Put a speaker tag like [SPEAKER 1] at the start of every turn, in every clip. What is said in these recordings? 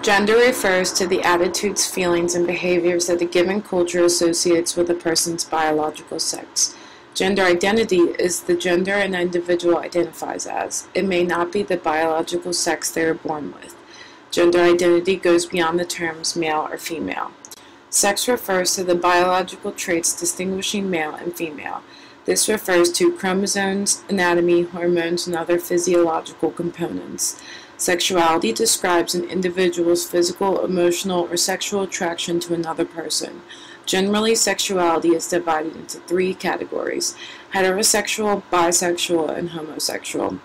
[SPEAKER 1] Gender refers to the attitudes, feelings, and behaviors that a given culture associates with a person's biological sex. Gender identity is the gender an individual identifies as. It may not be the biological sex they are born with. Gender identity goes beyond the terms male or female. Sex refers to the biological traits distinguishing male and female. This refers to chromosomes, anatomy, hormones, and other physiological components. Sexuality describes an individual's physical, emotional, or sexual attraction to another person. Generally, sexuality is divided into three categories: heterosexual, bisexual, and homosexual.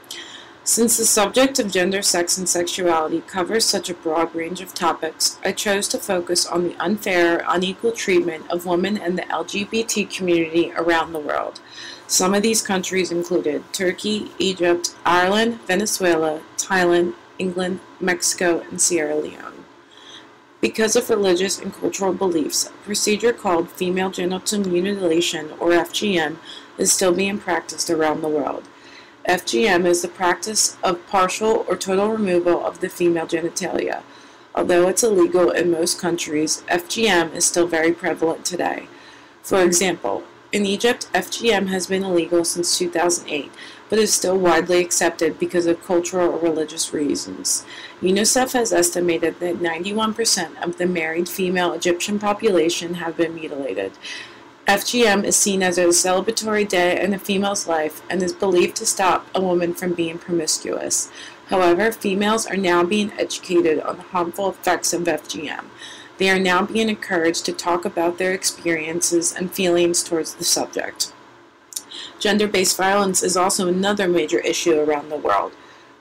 [SPEAKER 1] Since the subject of gender, sex, and sexuality covers such a broad range of topics, I chose to focus on the unfair, unequal treatment of women and the LGBT community around the world. Some of these countries included Turkey, Egypt, Ireland, Venezuela, Thailand, England, Mexico, and Sierra Leone. Because of religious and cultural beliefs, a procedure called female genital mutilation, or FGM, is still being practiced around the world. FGM is the practice of partial or total removal of the female genitalia. Although it's illegal in most countries, FGM is still very prevalent today. For example, in Egypt, FGM has been illegal since 2008, but is still widely accepted because of cultural or religious reasons. UNICEF has estimated that 91% of the married female Egyptian population have been mutilated. FGM is seen as a celebratory day in a female's life and is believed to stop a woman from being promiscuous. However, females are now being educated on the harmful effects of FGM. They are now being encouraged to talk about their experiences and feelings towards the subject. Gender-based violence is also another major issue around the world.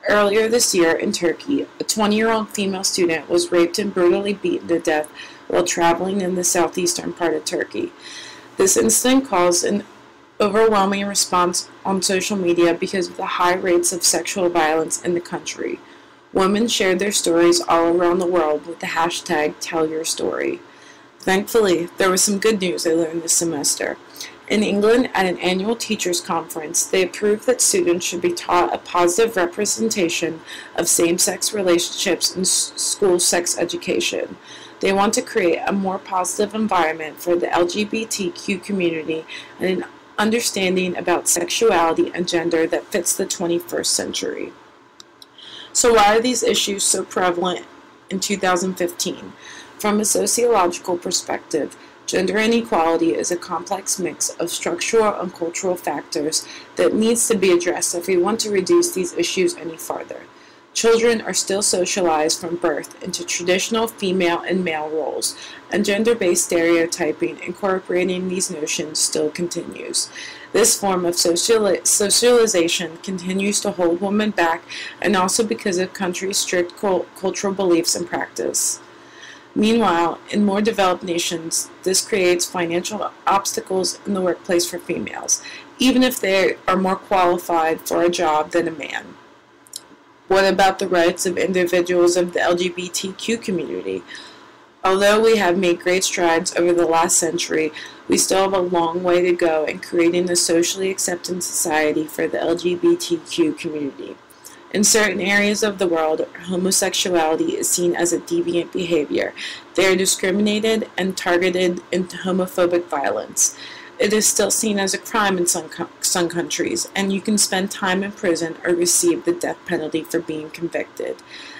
[SPEAKER 1] Earlier this year in Turkey, a 20-year-old female student was raped and brutally beaten to death while traveling in the southeastern part of Turkey. This incident caused an overwhelming response on social media because of the high rates of sexual violence in the country. Women shared their stories all around the world with the hashtag #TellYourStory. Thankfully, there was some good news I learned this semester. In England, at an annual teachers' conference, they approved that students should be taught a positive representation of same-sex relationships in school sex education. They want to create a more positive environment for the LGBTQ community and an understanding about sexuality and gender that fits the 21st century. So why are these issues so prevalent in 2015? From a sociological perspective, gender inequality is a complex mix of structural and cultural factors that needs to be addressed if we want to reduce these issues any farther. Children are still socialized from birth into traditional female and male roles, and gender-based stereotyping incorporating these notions still continues. This form of socialization continues to hold women back, and also because of countries' strict cultural beliefs and practice. Meanwhile, in more developed nations, this creates financial obstacles in the workplace for females, even if they are more qualified for a job than a man. What about the rights of individuals of the LGBTQ community? Although we have made great strides over the last century, we still have a long way to go in creating a socially accepted society for the LGBTQ community. In certain areas of the world, homosexuality is seen as a deviant behavior. They are discriminated and targeted in homophobic violence. It is still seen as a crime in some countries, and you can spend time in prison or receive the death penalty for being convicted.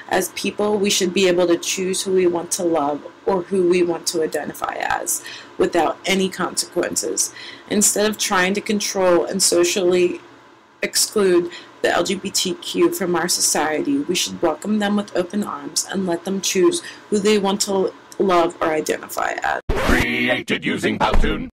[SPEAKER 1] As people, we should be able to choose who we want to love or who we want to identify as, without any consequences. Instead of trying to control and socially exclude the LGBTQ from our society, we should welcome them with open arms and let them choose who they want to love or identify as.
[SPEAKER 2] Created using Powtoon.